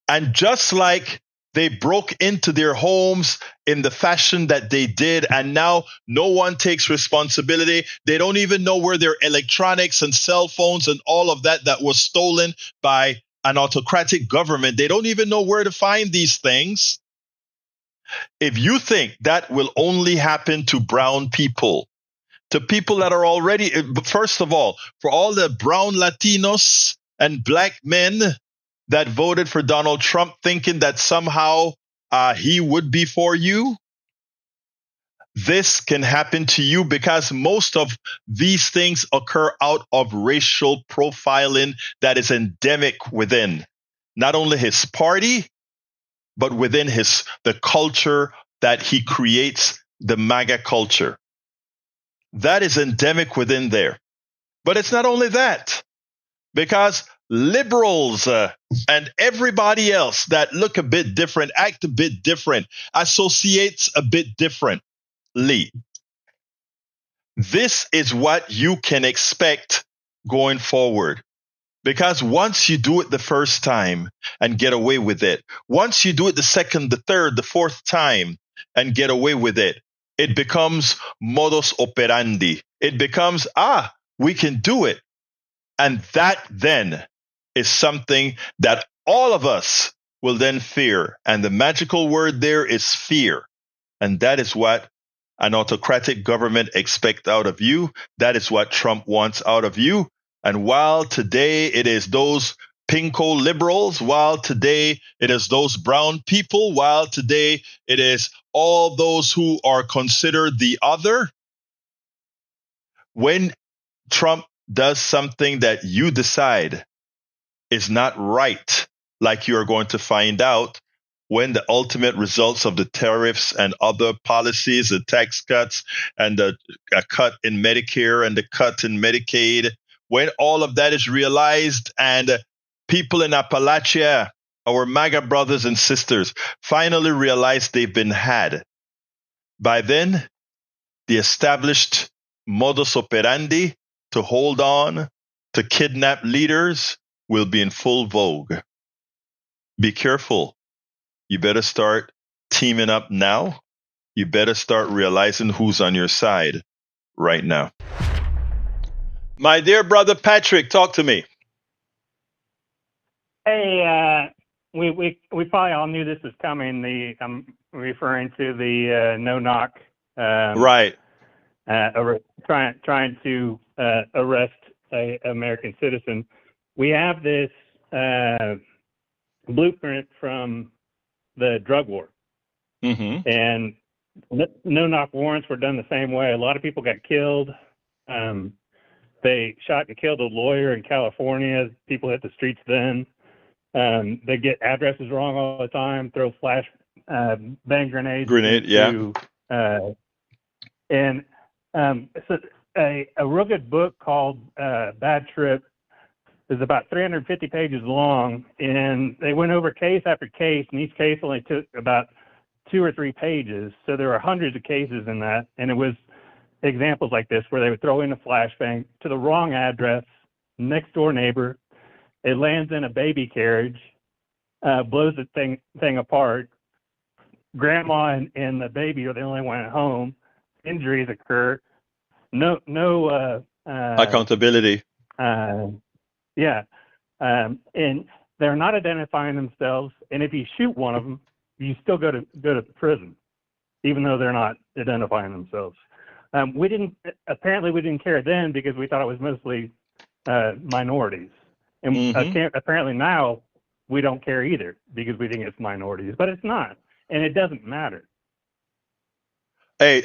And just like they broke into their homes in the fashion that they did, and now no one takes responsibility. They don't even know where their electronics and cell phones and all of that was stolen by an autocratic government. They don't even know where to find these things. If you think that will only happen to brown people, to people that are already, first of all, for all the brown Latinos and black men that voted for Donald Trump thinking that somehow he would be for you, this can happen to you because most of these things occur out of racial profiling that is endemic within not only his party, but within the culture that he creates, the MAGA culture. That is endemic within there. But it's not only that, because liberals and everybody else that look a bit different, act a bit different, associates a bit differently. This is what you can expect going forward. Because once you do it the first time and get away with it, once you do it the second, the third, the fourth time and get away with it, it becomes modus operandi. It becomes, we can do it. And that then is something that all of us will then fear. And the magical word there is fear. And that is what an autocratic government expects out of you. That is what Trump wants out of you. And while today it is those pinko liberals, while today it is those brown people, while today it is all those who are considered the other, when Trump does something that you decide is not right, like you're going to find out when the ultimate results of the tariffs and other policies, the tax cuts and the cut in Medicare and the cut in Medicaid, when all of that is realized and people in Appalachia, our MAGA brothers and sisters, finally realize they've been had. By then, the established modus operandi to hold on, to kidnap leaders will be in full vogue. Be careful. You better start teaming up now. You better start realizing who's on your side right now. My dear brother Patrick, talk to me. Hey, we probably all knew this was coming. I'm referring to the no knock. Right. Trying to arrest a American citizen. We have this blueprint from the drug war, and no knock warrants were done the same way. A lot of people got killed. They shot and killed a lawyer in California. People hit the streets then. They get addresses wrong all the time, throw flash bang grenades. So a real good book called Bad Trip is about 350 pages long, and they went over case after case, and each case only took about 2 or 3 pages. So there were hundreds of cases in that, and it was examples like this where they would throw in a flashbang to the wrong address, next door neighbor. It lands in a baby carriage, blows the thing apart. Grandma and the baby are the only one at home. Injuries occur. No accountability. Yeah, and they're not identifying themselves. And if you shoot one of them, you still go to prison, even though they're not identifying themselves. We didn't care then because we thought it was mostly minorities. And apparently now we don't care either because we think it's minorities, but it's not, and it doesn't matter. Hey,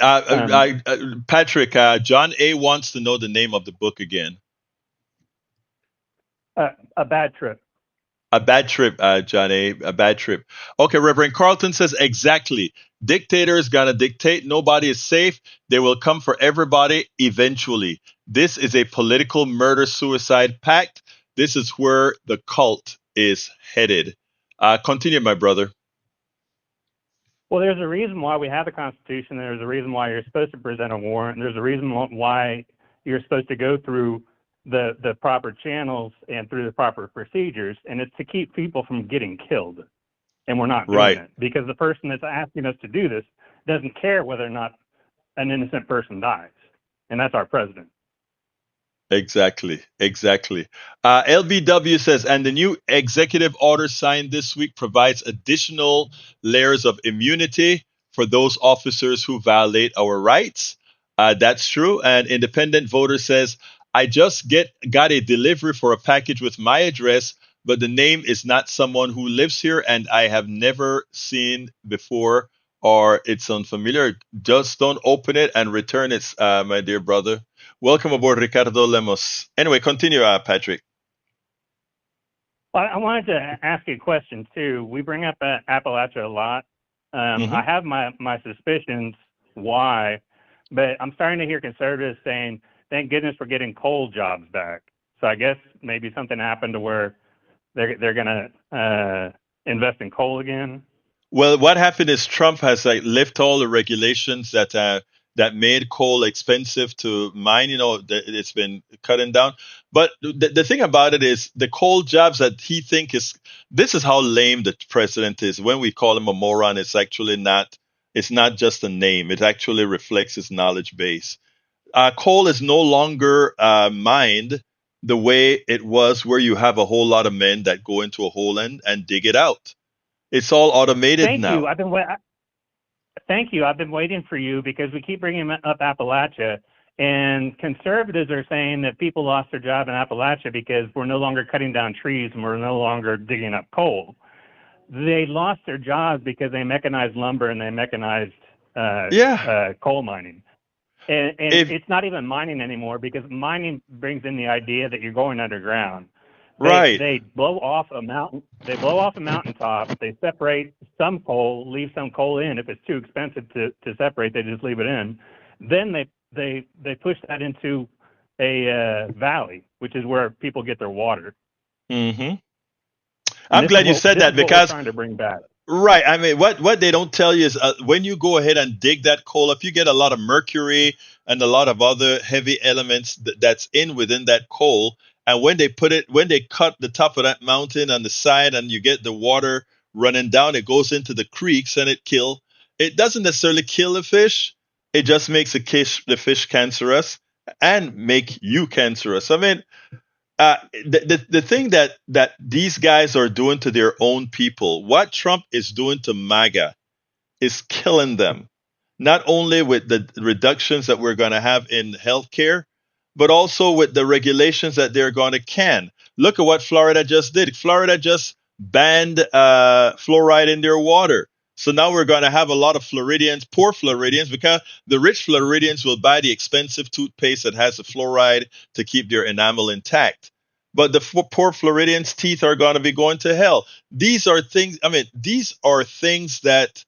Patrick, John A. wants to know the name of the book again. A Bad Trip. A Bad Trip, John A. A Bad Trip. Okay, Reverend Carlton says exactly. Dictators gonna dictate. Nobody is safe. They will come for everybody eventually. This is a political murder-suicide pact. This is where the cult is headed. Continue, my brother. Well, there's a reason why we have the Constitution. There's a reason why you're supposed to present a warrant. There's a reason why you're supposed to go through the proper channels and through the proper procedures, and it's to keep people from getting killed. And we're not doing it because the person that's asking us to do this doesn't care whether or not an innocent person dies, and that's our president. Exactly. LBW says, and the new executive order signed this week provides additional layers of immunity for those officers who violate our rights. That's true. And Independent Voter says, I just got a delivery for a package with my address, but the name is not someone who lives here and I have never seen before, or it's unfamiliar. Just don't open it and return it, my dear brother. Welcome aboard, Ricardo Lemos. Anyway, continue, Patrick. Well, I wanted to ask you a question, too. We bring up Appalachia a lot. I have my suspicions why, but I'm starting to hear conservatives saying, thank goodness we're getting coal jobs back. So I guess maybe something happened to where they're going to invest in coal again. Well, what happened is Trump has lifted all the regulations that made coal expensive to mine. It's been cutting down. But the thing about it is the coal jobs that he think this is how lame the president is. When we call him a moron, it's actually not. It's not just a name. It actually reflects his knowledge base. Coal is no longer mined the way it was, where you have a whole lot of men that go into a hole and dig it out. It's all automated now. Thank you. I've been waiting for you because we keep bringing up Appalachia, and conservatives are saying that people lost their job in Appalachia because we're no longer cutting down trees and we're no longer digging up coal. They lost their jobs because they mechanized lumber and they mechanized coal mining. And it's not even mining anymore because mining brings in the idea that you're going underground. They blow off a mountain. They blow off a mountaintop. They separate some coal, leave some coal in. If it's too expensive to separate, they just leave it in. Then they push that into a valley, which is where people get their water. Mm-hmm. I'm glad you said that because trying to bring back. Right. I mean, what they don't tell you is when you go ahead and dig that coal up, you get a lot of mercury and a lot of other heavy elements that's within that coal. And when they cut the top of that mountain on the side and you get the water running down. It goes into the creeks and it doesn't necessarily kill the fish. It just makes the fish cancerous and make you cancerous. I mean, the thing that these guys are doing to their own people, what Trump is doing to MAGA is killing them. Not only with the reductions that we're going to have in healthcare, but also with the regulations that they're going to can. Look at what Florida just did. Florida just banned fluoride in their water. So now we're going to have a lot of Floridians, poor Floridians, because the rich Floridians will buy the expensive toothpaste that has the fluoride to keep their enamel intact. But the poor Floridians' teeth are going to be going to hell. These are things, I mean, these are things that,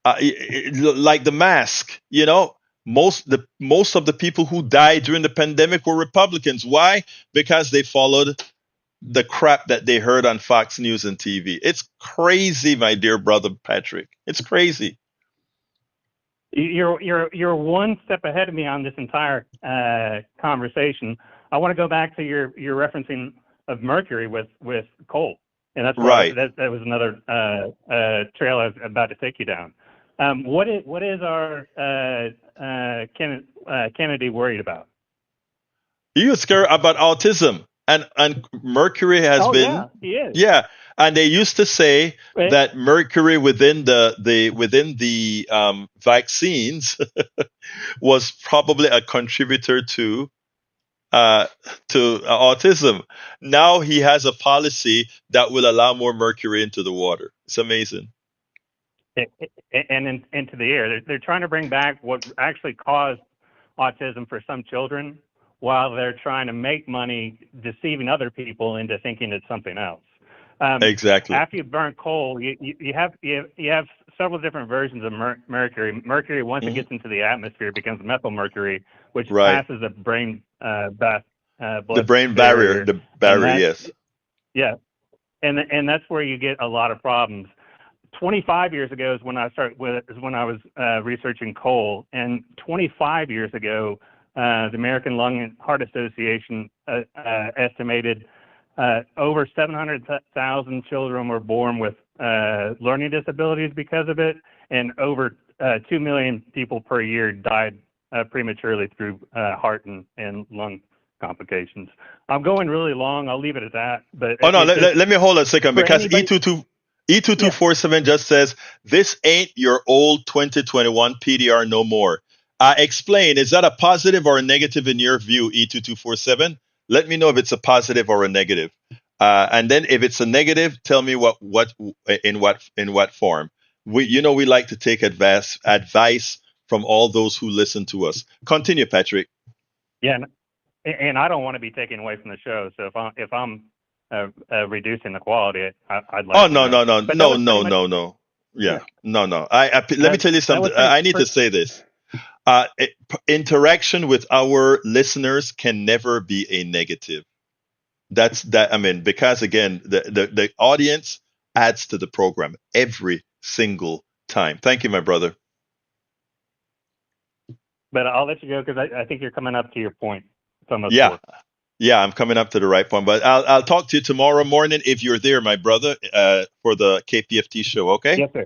like the mask, most of the people who died during the pandemic were Republicans. Why? Because they followed the crap that they heard on Fox News and TV. It's crazy, my dear brother Patrick. It's crazy. You're one step ahead of me on this entire conversation. I want to go back to your referencing of mercury with coal, and that's right. That was another trail I was about to take you down. What is our Kennedy worried about? He was scared about autism, and mercury has been. Yeah, he is. Yeah, and they used to say that mercury within the vaccines was probably a contributor to autism. Now he has a policy that will allow more mercury into the water. It's amazing. And into the air. They're trying to bring back what actually caused autism for some children, while they're trying to make money deceiving other people into thinking it's something else. Exactly. After you burn coal, you have several different versions of mercury. Mercury, once it gets into the atmosphere, becomes methylmercury, which passes the brain blood the brain barrier. The barrier, yes. Yeah, and that's where you get a lot of problems. 25 years ago is when I was researching coal, and 25 years ago, the American Lung and Heart Association estimated over 700,000 children were born with learning disabilities because of it, and over 2 million people per year died prematurely through heart and lung complications. I'm going really long. I'll leave it at that. But let me hold a second, because E2247 just says, this ain't your old 2021 PDR no more. Explain, is that a positive or a negative in your view, E2247? Let me know if it's a positive or a negative. And then if it's a negative, tell me in what form. We like to take advice from all those who listen to us. Continue, Patrick. Yeah, and I don't want to be taken away from the show. So if I'm reducing the quality, I'd like. Oh, no. Yeah, no. Let me tell you something. I need to say this. Interaction with our listeners can never be a negative. That's that. I mean, because again, the audience adds to the program every single time. Thank you, my brother. But I'll let you go, because I think you're coming up to your point. Yeah, I'm coming up to the right point. But I'll talk to you tomorrow morning if you're there, my brother, for the KPFT show. Okay. Yes, sir.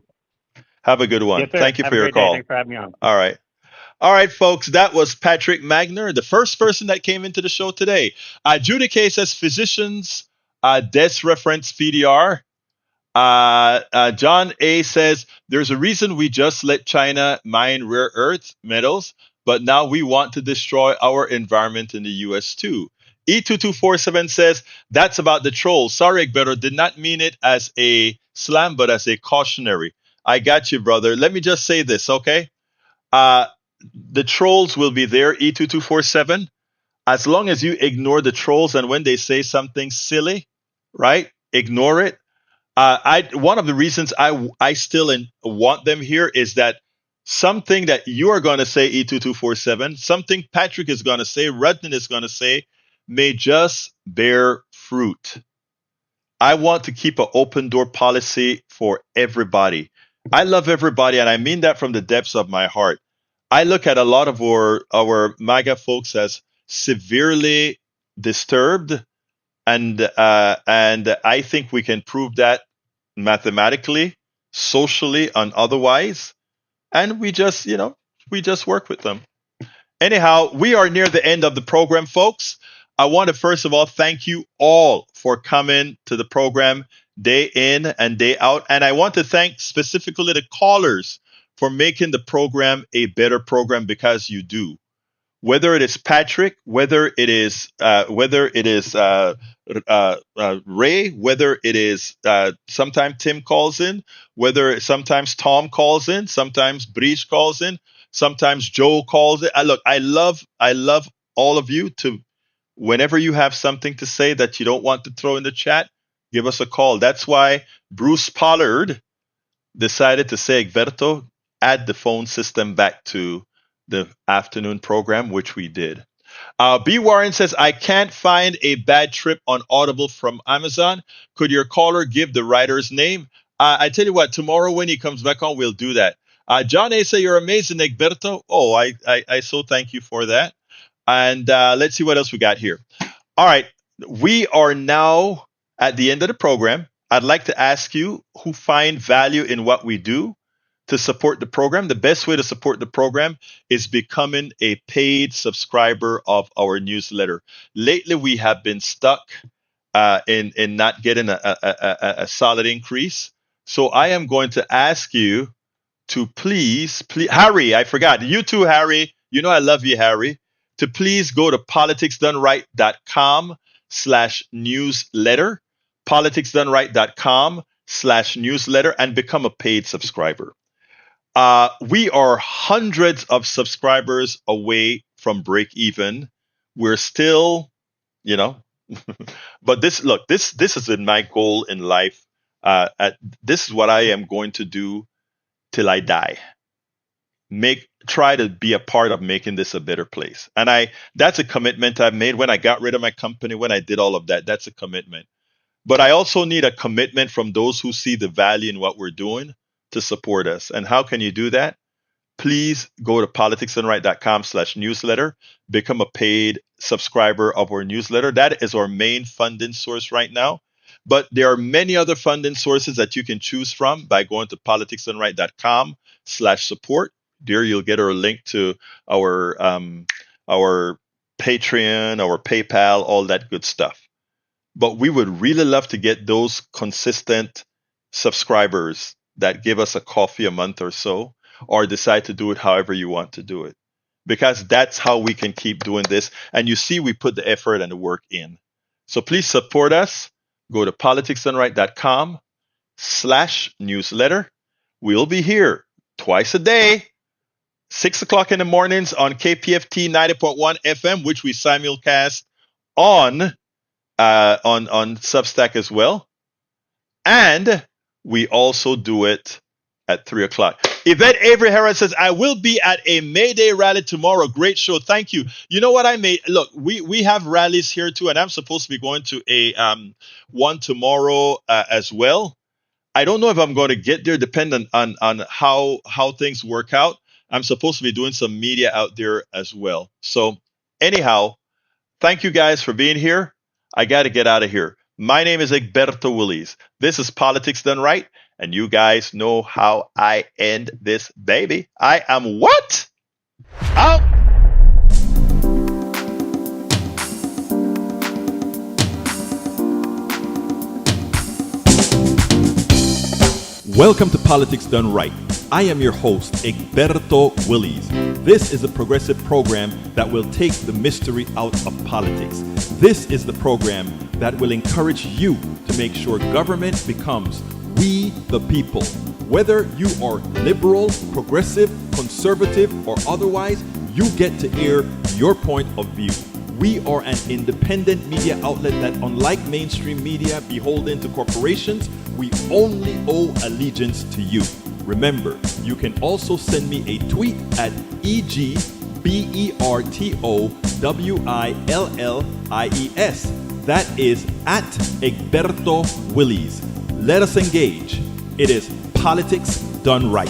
Have a good one. Yes, sir. Thank you for your call. Thanks for having me on. All right, folks. That was Patrick Magner, the first person that came into the show today. Judicae says physicians, deaths reference PDR. John A says there's a reason we just let China mine rare earth metals, but now we want to destroy our environment in the U.S. too. E2247 says that's about the trolls. Sorry, Egberto, did not mean it as a slam, but as a cautionary. I got you, brother. Let me just say this, okay? The trolls will be there, E2247, as long as you ignore the trolls, and when they say something silly, right? Ignore it. One of the reasons I still want them here is that something that you are going to say, E2247, something Patrick is going to say, Rudnan is going to say, may just bear fruit. I want to keep an open door policy for everybody. I love everybody, and I mean that from the depths of my heart. I look at a lot of our MAGA folks as severely disturbed, and I think we can prove that mathematically, socially, and otherwise. And we just, we just work with them. Anyhow, we are near the end of the program, folks. I want to first of all thank you all for coming to the program day in and day out. And I want to thank specifically the callers for making the program a better program, because you do. Whether it is Patrick, whether it is Ray, whether it is sometimes Tim calls in, whether sometimes Tom calls in, sometimes Breach calls in, sometimes Joe calls in. I love all of you. To whenever you have something to say that you don't want to throw in the chat, give us a call. That's why Bruce Pollard decided to say, Egberto, add the phone system back to the afternoon program, which we did. B. Warren says, I can't find a bad trip on Audible from Amazon. Could your caller give the writer's name? I tell you what, tomorrow when he comes back on, we'll do that. John A. say, you're amazing, Egberto. Oh, I so thank you for that. And let's see what else we got here. All right. We are now at the end of the program. I'd like to ask you who find value in what we do to support the program. The best way to support the program is becoming a paid subscriber of our newsletter. Lately, we have been stuck in not getting a solid increase. So I am going to ask you to please, Harry, I forgot. You too, Harry. You know I love you, Harry. To please go to politicsdoneright.com/newsletter, politicsdoneright.com/newsletter, and become a paid subscriber. We are hundreds of subscribers away from break even. We're still, but this is my goal in life. This is what I am going to do till I die. Try to be a part of making this a better place. And that's a commitment I've made when I got rid of my company, when I did all of that. That's a commitment. But I also need a commitment from those who see the value in what we're doing to support us. And how can you do that? Please go to politicsdoneright.com/newsletter, become a paid subscriber of our newsletter. That is our main funding source right now. But there are many other funding sources that you can choose from by going to politicsdoneright.com/support. There you'll get our link to our Patreon, our PayPal, all that good stuff. But we would really love to get those consistent subscribers that give us a coffee a month or so, or decide to do it however you want to do it. Because that's how we can keep doing this. And you see, we put the effort and the work in. So please support us. Go to politicsdoneright.com/newsletter. We'll be here twice a day, 6 o'clock in the mornings on KPFT 90.1 FM, which we simulcast on Substack as well. And we also do it at 3 o'clock. Yvette Avery Herod says, I will be at a May Day rally tomorrow. Great show. Thank you. You know what I made? Look, we have rallies here too, and I'm supposed to be going to a one tomorrow as well. I don't know if I'm going to get there, depending on how things work out. I'm supposed to be doing some media out there as well. So anyhow, thank you guys for being here. I got to get out of here. My name is Egberto Willies. This is Politics Done Right. And you guys know how I end this baby. I am what? Out. Welcome to Politics Done Right. I am your host, Egberto Willies. This is a progressive program that will take the mystery out of politics. This is the program that will encourage you to make sure government becomes we the people. Whether you are liberal, progressive, conservative, or otherwise, you get to air your point of view. We are an independent media outlet that, unlike mainstream media beholden to corporations, we only owe allegiance to you. Remember, you can also send me a tweet at EGBERTOWILLIES. That is at Egberto Willies. Let us engage. It is Politics Done Right.